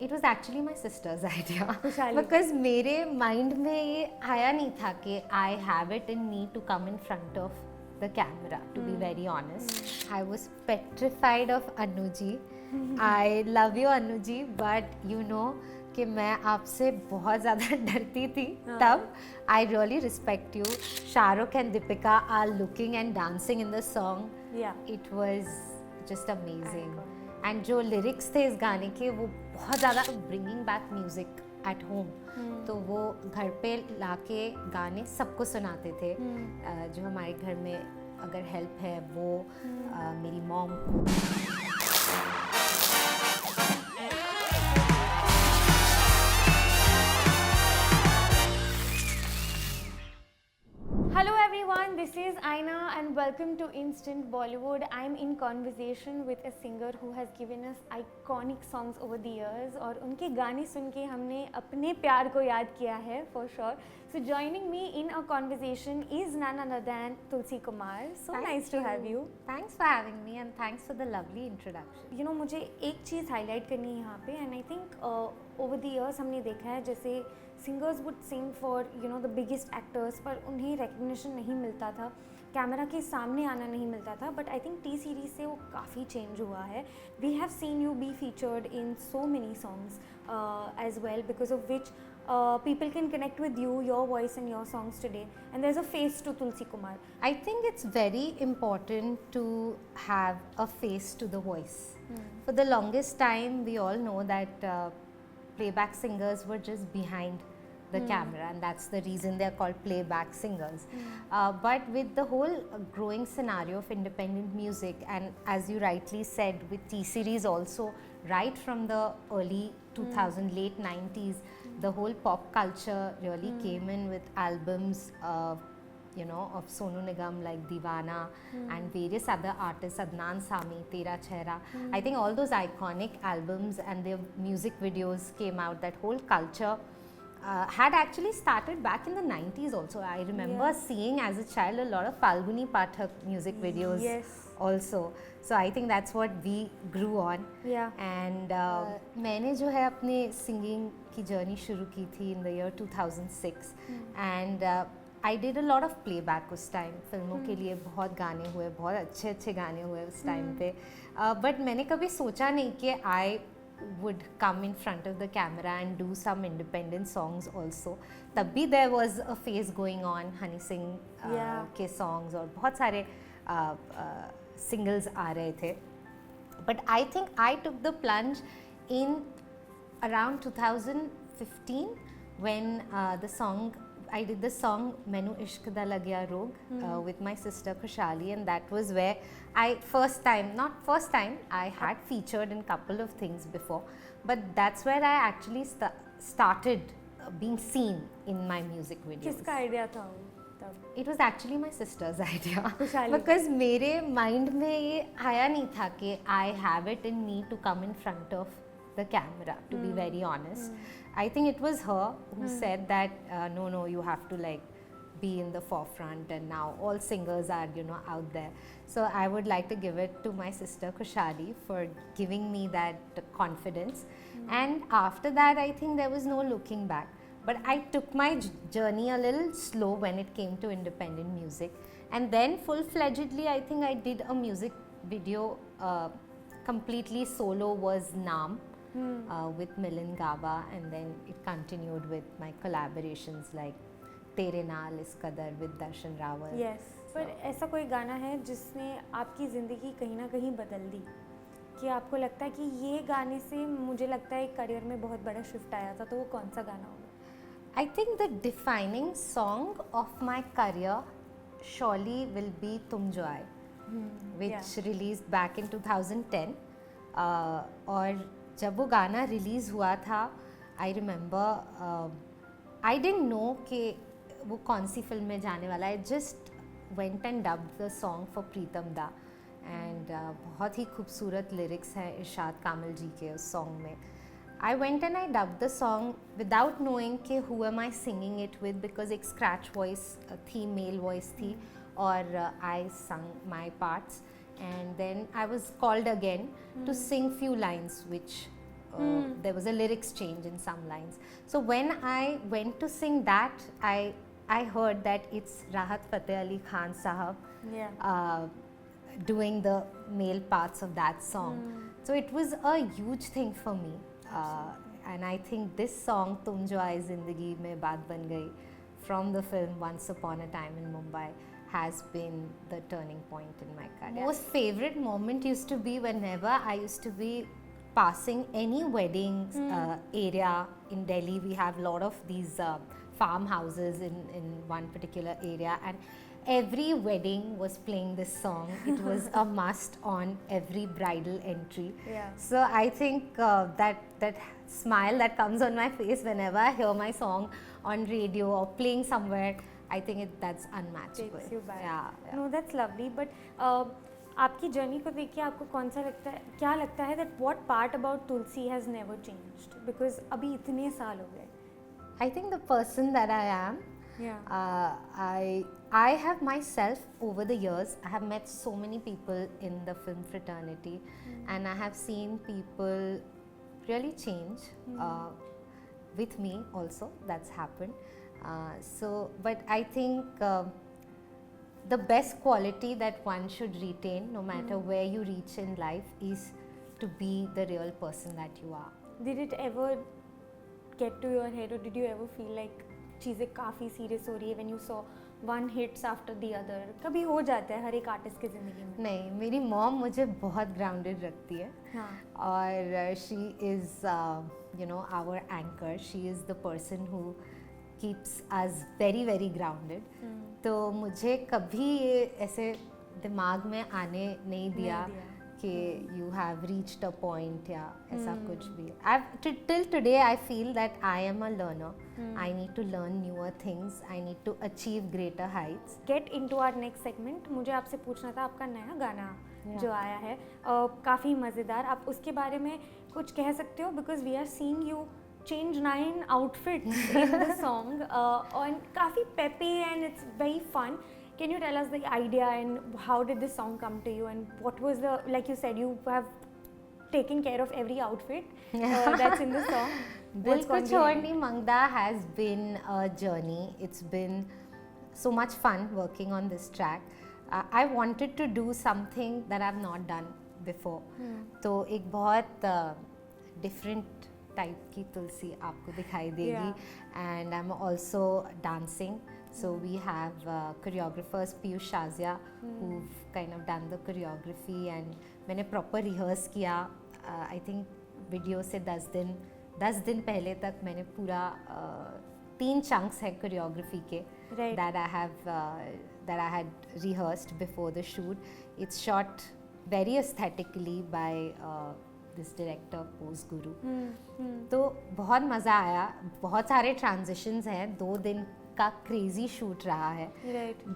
It was actually my sister's idea खुशहाली। because मेरे mind में ये आया नहीं था कि I have it in me to come in front of the camera, to be very honest. I was petrified of Anuji. I love you Anuji, but you know कि मैं आपसे बहुत ज़्यादा डरती थी तब. I really respect you. Shahrukh and Deepika are looking and dancing in the song. Yeah. It was just amazing. And जो lyrics थे इस गाने के वो बहुत ज़्यादा bringing back music at home. तो वो घर पे लाके गाने सबको सुनाते थे. जो हमारे घर में अगर हेल्प है वो मेरी मॉम को. Hello everyone, this is Aina and welcome to Instant Bollywood. I'm in conversation with a singer who has given us iconic songs over the years और उनके गाने सुन के हमने अपने प्यार को याद किया है for sure. So joining me in a conversation is none other than Tulsi Kumar. So nice to have you. Thanks for having me and thanks for the lovely introduction. You know मुझे एक चीज़ highlight करनी है यहाँ पे and I think over the years हमने देखा है जैसे singers would sing for the biggest actors पर उन्हें रिकग्निशन नहीं मिलता था, कैमरा के सामने आना नहीं मिलता था. But I think T Series से वो काफ़ी चेंज हुआ है. We have seen you be featured in so many songs as well because of which people can connect with you, your voice and your songs today, and there's a face to Tulsi Kumar. I think it's very important to have a face to the voice. For the longest time we all know that playback singers were just behind the camera, and that's the reason they're called playback singers. But with the whole growing scenario of independent music, and as you rightly said with T-Series also, right from the early 2000, late 90s, the whole pop culture really came in with albums of Sonu Nigam like Deewana and various other artists, Adnan Sami, Tera Chehra. I think all those iconic albums and their music videos came out. That whole culture had actually started back in the 90s also. I remember seeing as a child a lot of Falguni Pathak music videos also. So I think that's what we grew on. And मैंने जो है अपने singing की journey शुरू की थी in the year 2006 and I did a lot of playback उस time. फिल्मों के लिए बहुत गाने हुए, बहुत अच्छे अच्छे गाने हुए उस टाइम पे. बट मैंने कभी सोचा नहीं कि I would come in front of the camera and do some independent songs also. तब भी there was a phase going on, Honey Singh के songs और बहुत सारे singles आ रहे थे. But I think I took the plunge in around 2015 when I did the song Mainu Ishq Da Lagya Rog with my sister Khushali, and that was where I had featured in couple of things before, but that's where I actually started being seen in my music videos. किसका idea था वो तब? It was actually my sister's idea खुशहाली। because मेरे mind में ये आया नहीं था कि I have it in me to come in front of the camera, to be very honest. I think it was her who said that no, you have to like be in the forefront, and now all singers are out there. So I would like to give it to my sister Khushali for giving me that confidence. And after that I think there was no looking back. But I took my journey a little slow when it came to independent music, and then full-fledgedly I think I did a music video completely solo was Naam. With Milind Gaba, and then it continued with my collaborations like Tere Naal Is Qadar with Darshan Rawal. Yes. पर ऐसा कोई गाना है जिसने आपकी ज़िंदगी कहीं ना कहीं बदल दी कि आपको लगता है कि ये गाने से मुझे लगता है करियर में बहुत बड़ा शिफ्ट आया था, तो वो कौन सा गाना होगा? I think the defining song of my career surely will be Tum Jo Aaye, which released back in 2010. और जब वो गाना रिलीज़ हुआ था, I remember I didn't know कि वो कौन सी फिल्म में जाने वाला है. Just went and dubbed the song for Pritam da, and बहुत ही खूबसूरत लिरिक्स हैं इरशाद कामिल जी के उस सॉन्ग में. I went and I dubbed the song without knowing कि who am I singing it with, because एक scratch voice थी, male voice थी, और I sung my parts. And then I was called again to sing few lines which there was a lyrics change in some lines. So when I went to sing that, I heard that it's Rahat Fateh Ali Khan Sahab doing the male parts of that song. So it was a huge thing for me. And I think this song, Tum Jo Aaye Zindagi Mein Baat Ban Gayi, from the film Once Upon a Time in Mumbai, has been the turning point in my career. Most favorite moment used to be whenever I used to be passing any weddings area in Delhi. We have a lot of these farmhouses in one particular area, and every wedding was playing this song. It was a must on every bridal entry. Yeah. So I think that smile that comes on my face whenever I hear my song on radio or playing somewhere, I think that's unmatchable. Takes you back. Yeah. No, that's lovely. But आपकी journey को देख के आपको कौन सा लगता है, क्या लगता है that what part about Tulsi has never changed? Because अभी इतने साल हो गए. I think the person that I am, I have myself over the years, I have met so many people in the film fraternity, and I have seen people really change with me also. That's happened. But I think the best quality that one should retain, no matter where you reach in life, is to be the real person that you are. Did it ever get to your head, or did you ever feel like चीज़ें काफ़ी serious हो रही है when you saw one hits after the other? कभी हो जाता है हर एक आर्टिस्ट की ज़िंदगी में. नहीं, मेरी मॉम मुझे बहुत ग्राउंडेड रखती है. हाँ. और she is our anchor. She is the person who keeps us very very grounded. तो मुझे कभी ये ऐसे दिमाग में आने नहीं दिया कि you have reached a point या ऐसा कुछ भी. Till today I feel that I am a learner. I need to learn newer things. I need to achieve greater heights. Get into our next segment. मुझे आपसे पूछना था आपका नया गाना जो आया है काफ़ी मज़ेदार. आप उसके बारे में कुछ कह सकते हो? Because we are seeing you change 9 outfits in the song and काफ़ी peppy and it's very fun. Can you tell us the idea and how did this song come to you, and what was the, like you said, you have taken care of every outfit that's in the song. Dil Ko Chhodni Mangda has been a journey. It's been so much fun working on this track. I wanted to do something that I've not done before. तो एक बहुत different type की तुलसी आपको दिखाई देगी. And I'm also dancing. So we have choreographers Piyush Shazia who've kind of done the choreography, and मैंने proper rehearse किया. I think video से 10 दिन पहले तक मैंने पूरा 3 chunks है choreography के that I had rehearsed before the shoot. It's shot very aesthetically by this director Pose Guru. तो बहुत मज़ा आया. बहुत सारे transitions हैं. 2 दिन का crazy shoot रहा है.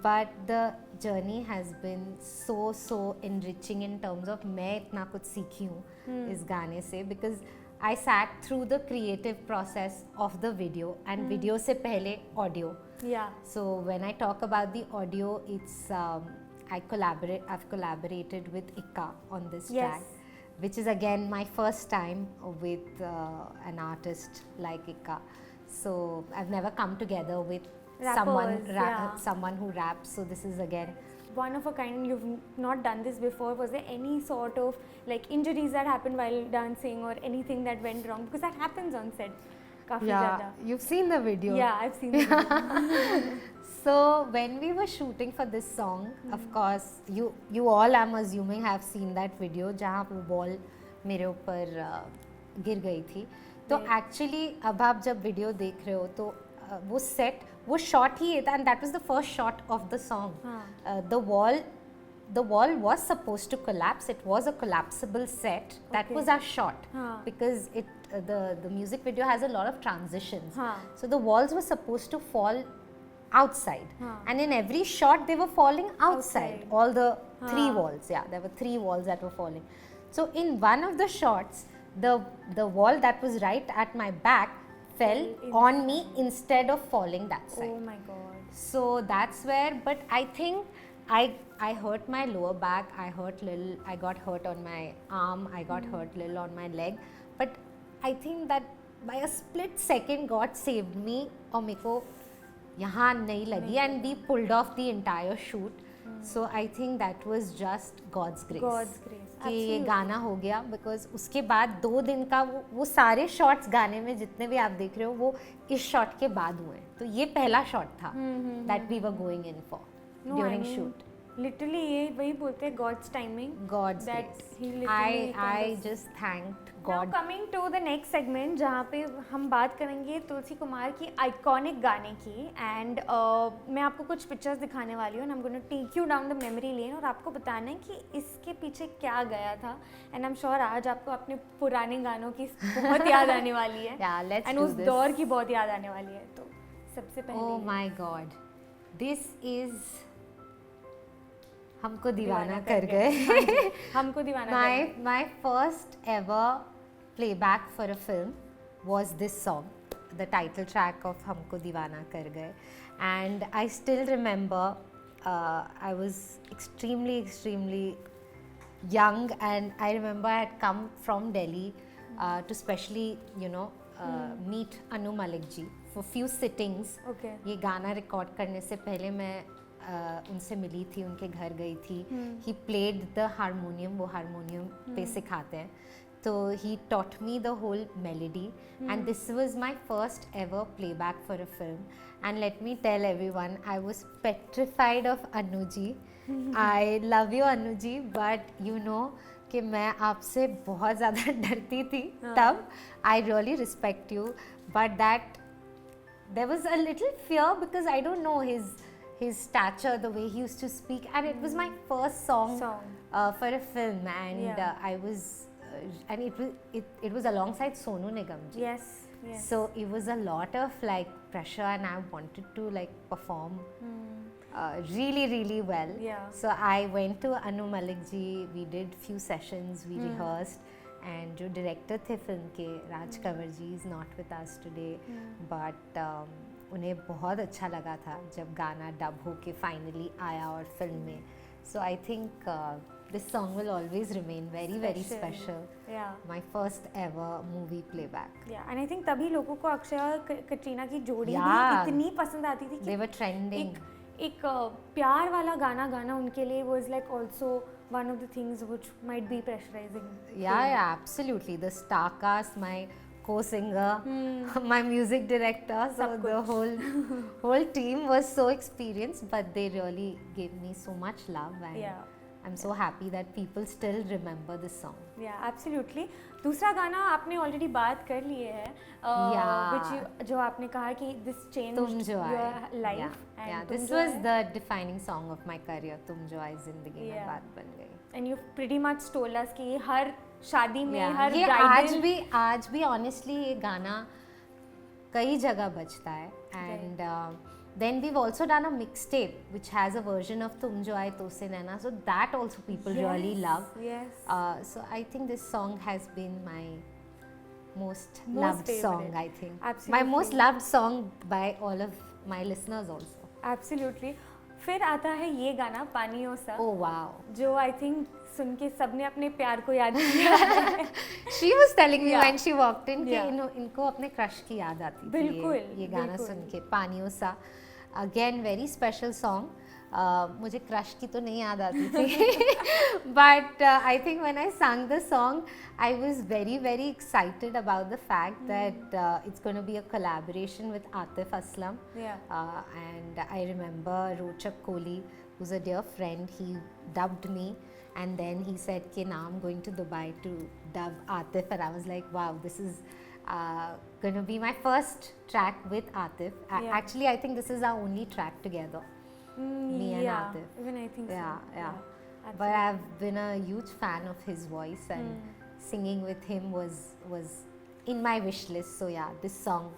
But the journey has been so enriching in terms of मैं इतना कुछ सीखी हूँ इस गाने से, because I sat through the creative process of the video, and video से पहले audio. So when I talk about the audio, it's I've collaborated with Ikka on this track, which is again my first time with an artist like Ikka. So I've never come together with someone who raps. So this is again one of a kind. You've not done this before. Was there any sort of like injuries that happened while dancing or anything that went wrong? Because that happens on set. काफी ज़्यादा. You've seen the video. Yeah, I've seen the video. So when we were shooting for this song, of course you all, I'm assuming, have seen that video जहाँ वो ball मेरे ऊपर गिर गई थी. तो actually अब आप जब video देख रहे हो तो वो set, वो shot ही था, and that was the first shot of the song. The wall was supposed to collapse. It was a collapsible set. That was our shot, because the music video has a lot of transitions. So the walls were supposed to fall outside, and in every shot they were falling outside. All the 3 walls, there were 3 walls that were falling. So in one of the shots, the wall that was right at my back fell on me instead of falling that side. Oh my god. So that's where, but I think I hurt my lower back, I got hurt on my arm, I got hurt little on my leg, but I think that by a split second God saved me और मेरे को यहाँ नहीं लगी and we pulled off the entire shoot. So I think that was just God's grace. God's grace. कि ये Absolutely. गाना हो गया बिकॉज उसके बाद 2 दिन का वो सारे शॉट्स गाने में जितने भी आप देख रहे हो वो इस शॉट के बाद हुए हैं. तो ये पहला शॉट था that we were going in for No, I during mean, shoot. Literally ये वही बोलते हैं God's timing. God's That grace. he literally I kind of- just thanked Now God. coming to the next segment जहाँ पे हम बात करेंगे तुलसी कुमार की आइकॉनिक गाने की एंड मैं आपको कुछ पिक्चर्स दिखाने वाली हूँ and I am going to take you down the memory lane और आपको बताना है कि इसके पीछे क्या गया था एंड आई एम श्योर आज आपको अपने पुराने गानों की बहुत याद आने वाली है Yeah, let's एंड do उस this. दौर की बहुत याद आने वाली है. तो सबसे Oh पहले my God. This is हमको दीवाना कर गए. हमको दीवाना कर गए. My first ever playback for a film was this song, the title track of हमको दीवाना कर गए. And I still remember I was extremely young and I remember I had come from Delhi to specially meet Anu Malik ji for few sittings. Okay. ये गाना record करने से पहले मैं उनसे मिली थी, उनके घर गई थी. ही प्लेड द हारमोनियम, वो हारमोनियम पे सिखाते हैं. तो he taught me the whole melody and this was my first ever playback for a film and let me tell everyone I was petrified of Anu ji. I love you Anu ji but you know कि मैं आपसे बहुत ज़्यादा डरती थी तब. I really respect you but that there was a little fear because I don't know his stature, the way he used to speak, and it was my first song. For a film, and Yeah. I was and it was alongside Sonu Nigam ji. Yes. Yes. So it was a lot of like pressure and I wanted to like perform really well. Yeah. So I went to Anu Malik ji, we did few sessions, we rehearsed. And जो director थे film के Raj Kanwar ji is not with us today but उन्हें बहुत अच्छा लगा था जब गाना डब होके फाइनली आया और फिल्म में. So I think this song will always remain very special. Yeah. My first ever movie playback. Yeah, and I think तभी लोगों को अक्षय और कटरीना की जोड़ी Yeah. भी इतनी पसंद आती थी दे कि वर ट्रेंडिंग. एक प्यार वाला गाना गाना उनके लिए was like also one of the things which might be pressurizing. Yeah, absolutely. The star cast, my co-singer, my music director, so Sab the kuch. whole team was so experienced, but they really gave me so much love, and Yeah. I'm so happy that people still remember this song. Yeah, absolutely. दूसरा गाना आपने already बात कर लिए है which जो आपने कहा कि this changed तुम जो your आए. life Yeah, and तुम this जो was आए. the defining song of my career. तुम जो आए जिंदगी में Yeah. बात बन गई. And you pretty much told us कि ये हर शादी में Yeah, हर ये bridal आज भी honestly ये गाना कई जगह बजता है. And then we've also done a mixtape which has a version of तुम जो आए तो से नैना, so that also people really love. Yes. So I think this song has been my most Most loved favorite. song, I think. My Absolutely. most loved song by all of my listeners also. Absolutely. फिर आता है ये गाना पानियों सा Oh wow. जो I think सुन के सबने अपने प्यार को याद किया है. She was telling me Yeah. when she walked in कि Yeah. इनको अपने क्रश की याद आती थी बिल्कुल, ये गाना बिल्कुल. सुन के. पानियों सा अगेन वेरी स्पेशल सॉन्ग. मुझे क्रश की तो नहीं याद आती थी but I think when I sang the song I was very excited about the fact that it's going to be a collaboration with Atif Aslam. Yeah. And I remember Rochak Kohli, who's a dear friend, he dubbed me and then he said कि now I'm going to Dubai to dub Atif, and I was like wow, this is going to be my first track with Atif. Yeah. Actually I think this is our only track together. Me and yeah. Atif. Even I think Yeah, so. yeah. Absolutely. But I've been a huge fan of his voice and singing with him was in my wish list. So yeah, this song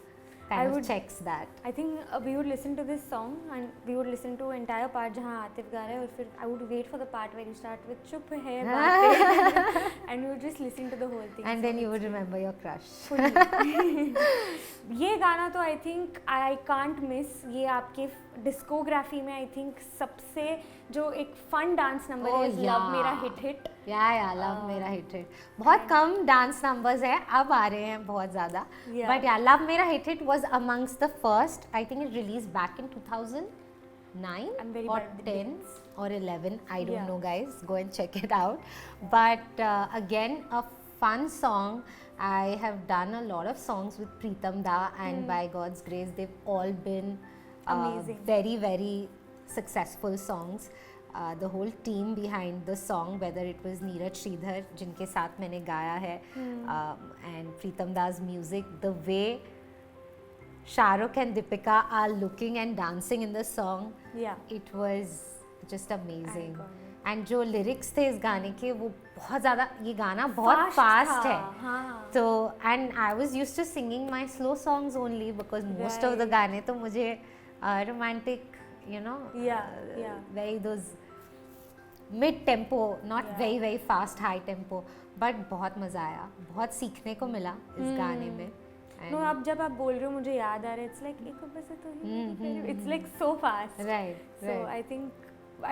I kind of would- checks that. I think we would listen to this song and we would listen to entire part जहाँ आतिफ गा रहा है और फिर I would wait for the part where you start with चुप है बातें and we would just listen to the whole thing. And then you would remember your crush. Fully. ये गाना तो I think I can't miss, ये आपके discography में I think सबसे जो एक फन डांस नंबर है, लव मेरा हिट हिट। या लव मेरा हिट हिट, बहुत कम डांस नंबर्स हैं, अब आ रहे हैं बहुत ज़्यादा, बट या लव मेरा hit hit was amongst the first. I think it release back in 2009 or 10 or 11, I don't know guys, go and check it out. But again a fun song. I have done a lot of songs with Pritam Da, and by God's grace they've all been amazing, very very successful songs. The whole team behind the song, whether it was Neeraj Sridhar जिनके साथ मैंने गाया है, and Pritam Da's music, the way Shahrukh and Deepika are looking and dancing in the song, it was just amazing. And जो lyrics थे इस गाने के वो बहुत ज़्यादा, ये गाना बहुत fast है, तो and I was used to singing my slow songs only because most of the गाने तो मुझे romantic, you know, very those mid tempo, not very very fast high tempo, but बहुत मज़ा आया, बहुत सीखने को मिला इस गाने में। नो, अब जब आप बोल रहे हो मुझे याद आ रहा है, इट्स लाइक एक ऊपर से तो it's like so fast, right, so I think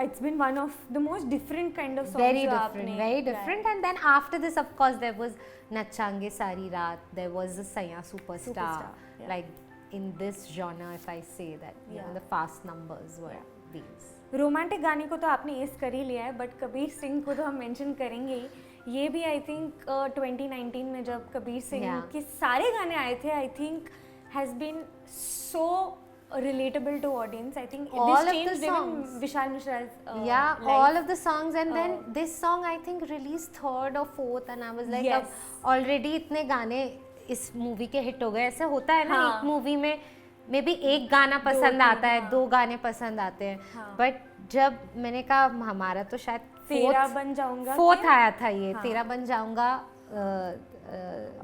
it's been one of the most different kind of songs. Very different. And then after this, of course, there was Nachange Sari Raat, there was the Saya Superstar. Like in this genre, if I say that, you know, the fast numbers were these. Romantic गाने को तो आपने S कर ही लिया है, but Kabir Singh को तो हम मेंशन करेंगे ही। ये भी आई थिंक 2019 में जब कबीर सिंह के सारे गाने आए थे, I think has been so relatable to audience. I think all this of changed the songs. even Vishal Mishra's life. All of the songs, and then this song I think released 3rd or 4th, and I was like, अब already इतने गाने इस movie के hit हो गए। ऐसे होता है ना, एक मूवी में मे बी एक गाना पसंद आता है, 2 गाने पसंद आते हैं, बट जब मैंने कहा हमारा तो शायद तेरा बन जाऊंगा 4th आया था, ये तेरा बन जाऊंगा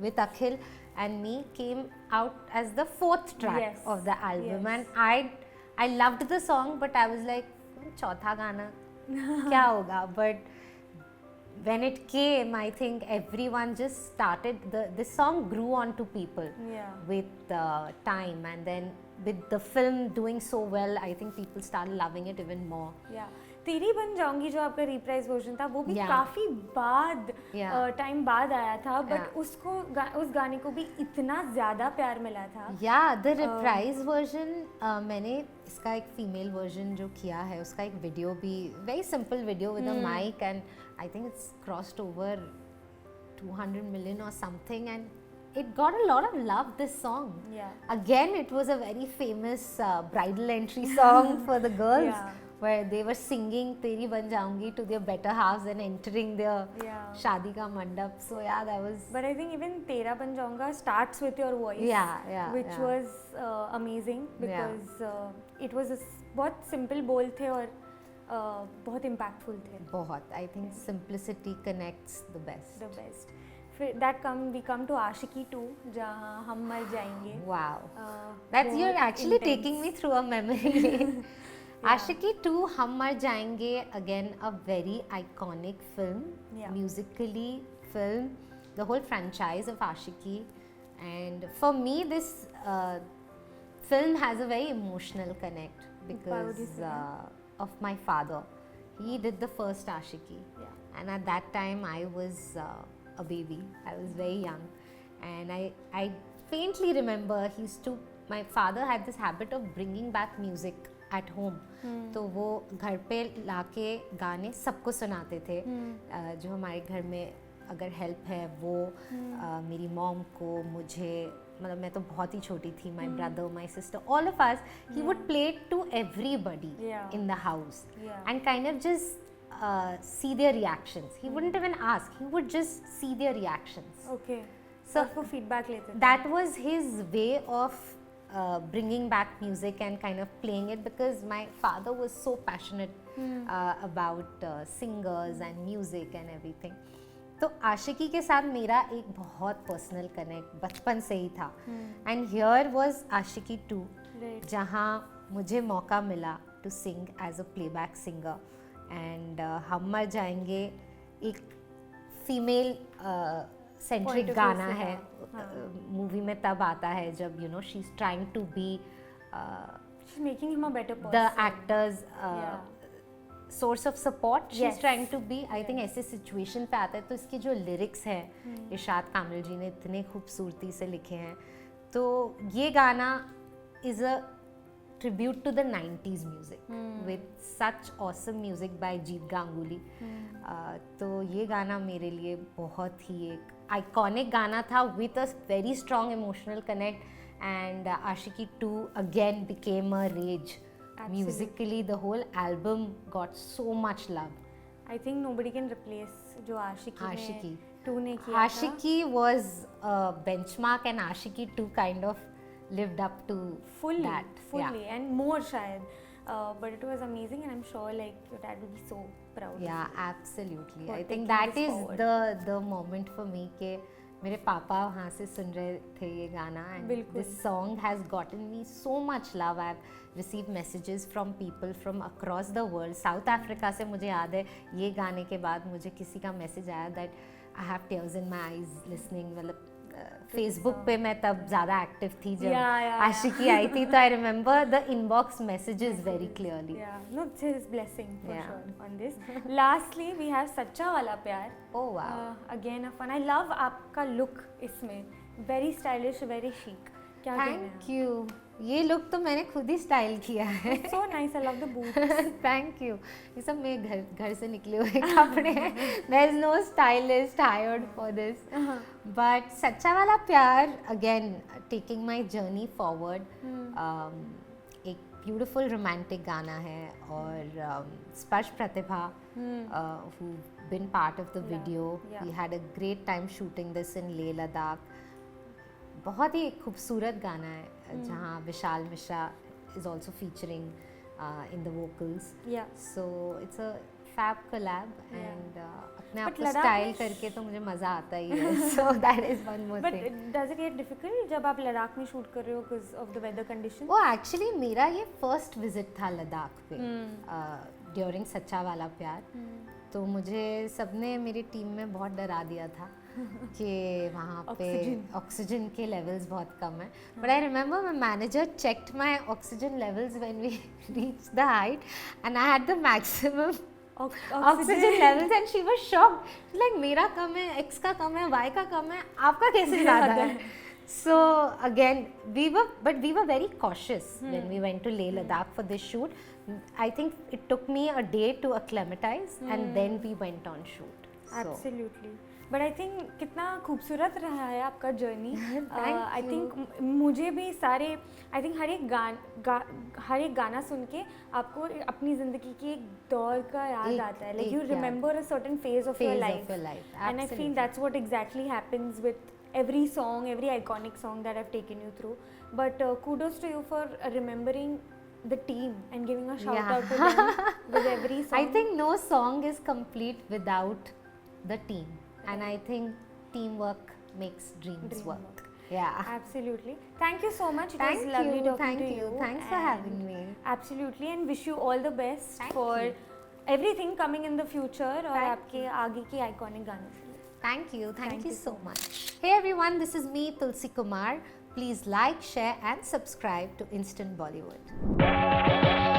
with Akhil and me came out as the 4th track of the album, and I loved the song, but I was like, चौथा गाना क्या होगा? But when it came, I think everyone just started, this song grew on to people with time, and then with the film doing so well, I think people started loving it even more. तेरी बन जाऊंगी जो आपका reprise version था, वो भी काफी बाद टाइम बाद आया था, बट उसको उस गाने को भी इतना ज्यादा प्यार मिला था। द रिप्राइज वर्जन, मैंने इसका एक फीमेल वर्जन जो किया है, उसका एक वीडियो भी, very simple video with a mic, and I think it's crossed over 200 million or something, and it got a lot of love, this song. Again, it was a very famous bridal entry song for the girls, where they were singing Teri Ban Jaungi to their better halves and entering their शादी का मंडप. So that was. But I think even तेरा बन जाऊंगा starts with your voice, which was amazing, because it was बहुत simple बोल थे और बहुत impactful थे. बहुत. I think simplicity connects the best. The best. We come to Aashiqui 2, जहाँ हम मर जाएंगे. Wow. That's, you're actually taking me through a memory. Aashiqui 2, हम मर जाएंगे, again a very iconic film, musically film, the whole franchise of Aashiqui, and for me this film has a very emotional connect because of my father. He did the first Aashiqui, and at that time I was a baby, I was very young, and I faintly remember my father had this habit of bringing back music at home. तो वो घर पे लाके गाने सबको सुनाते थे, जो हमारे घर में अगर हेल्प है वो मेरी मॉम को, मुझे, मतलब मैं तो बहुत ही छोटी थी, my brother, my sister, all of us, he would play it to everybody in the house and kind of just see their reactions. He wouldn't even ask, he would just see their reactions. Okay. So for feedback लेते थे. That was his way of bringing back music and kind of playing it, because my father was so passionate about singers and music and everything. तो आशिकी के साथ मेरा एक बहुत personal connect बचपन से ही था, एंड हियर वाज आशिकी 2, जहाँ मुझे मौका मिला to sing as a playback singer, and हम मर जाएंगे एक female centric Point of view गाना से, है मूवी में तब आता है जब you know she is trying to be She's making him a better person. The actor's source of support she is Yes. Trying to be I think ऐसे situation पे आता है तो इसके जो लिरिक्स हैं इरशाद कामिल जी ने इतने खूबसूरती से लिखे हैं तो ये गाना is a tribute to the 90s music with such awesome music by Jeet Ganguly तो ये गाना मेरे लिए बहुत ही एक आइकॉनिक गाना था with a very strong emotional connect and Aashiqui 2 again became a rage musically the whole album got so much love. I think nobody can replace जो आशिकी Aashiki. में 2 ने किया था. Aashiki was a benchmark and Aashiki 2 kind of lived up to fully that. fully and more शायद but it was amazing and I'm sure like your dad will be so proud. Yeah, absolutely. For I taking think that this is forward. the moment for me कि मेरे पापा वहाँ से सुन रहे थे ये गाना and बिल्कुल. this song has gotten me so much love. I've received messages from people from across the world. South Africa से मुझे याद है ये गाने के बाद मुझे किसी का मैसेज आया that I have tears in my eyes listening. मतलब फेसबुक पे मैं तब ज़्यादा एक्टिव थी जब आशिकी आई थी तो I remember the inbox messages very clearly. Yeah, no, it's his blessing for Yeah. sure on this. Lastly, we have सच्चा वाला प्यार. Oh wow. Again a fun. I love आपका look इसमें. Very stylish, very chic. क्या कहना है? Thank you. ये look तो मैंने खुद ही स्टाइल किया है. So nice. I love the boots. Thank you. ये सब मेरे घर से निकले हुए कपड़े हैं. There is no stylist hired for this. But Sachcha Wala Pyaar again taking my journey forward. एक ब्यूटीफुल रोमांटिक गाना है और स्पर्श प्रतिभा who been part of the video. yeah. We had a great time shooting this in Leh Ladakh. बहुत ही खूबसूरत गाना है जहाँ Vishal Mishra is also featuring in the vocals. Yeah. So it's a fab collab and अपने आप But को Ladakh style में करके तो मुझे मज़ा आता ही है. So that is one more But thing. does it get difficult जब आप लद्दाख में शूट कर रहे हो because of the weather conditions? वो एक्चुअली मेरा ये फर्स्ट विजिट था लद्दाख पे ड्यूरिंग सच्चा वाला प्यार. तो मुझे सबने मेरी टीम में बहुत डरा दिया था कि वहाँ पे ऑक्सीजन के लेवल्स बहुत कम है. But I remember my manager checked my oxygen levels when we reach the height and I had the maximum oxygen levels and she was shocked like मेरा कम है, एक्स का कम है, वाई का कम है, आपका कैसे ज़्यादा है. So again, we were very cautious when we went to Leh Ladakh for this shoot. I think it took me a day to acclimatize and then we went on shoot. So, Absolutely. But I think कितना खूबसूरत रहा है आपका journey. I you. think मुझे भी सारे I think हर एक गाना सुन के आपको अपनी ज़िंदगी की एक दौर का याद आता है. Like you एक याद. remember a certain phase of your phase life. of your life. And I feel Absolutely. that's what exactly happens with every song, every iconic song that I've taken you through. But kudos to you for remembering the team and giving a shout Yeah. out to them with every song. I think no song is complete without the team, and I think teamwork makes dreams Dream work. Yeah. Absolutely. Thank you so much. It Thank was lovely you. talking Thank to you. you. Thanks for and having me. Absolutely, and wish you all the best Thank for you. everything coming in the future और Thank आपके आगे के iconic गानों के लिए. Thank you. Thank Thank you you so so much. Hey everyone, this is me, Tulsi Kumar. Please like, share, and subscribe to Instant Bollywood.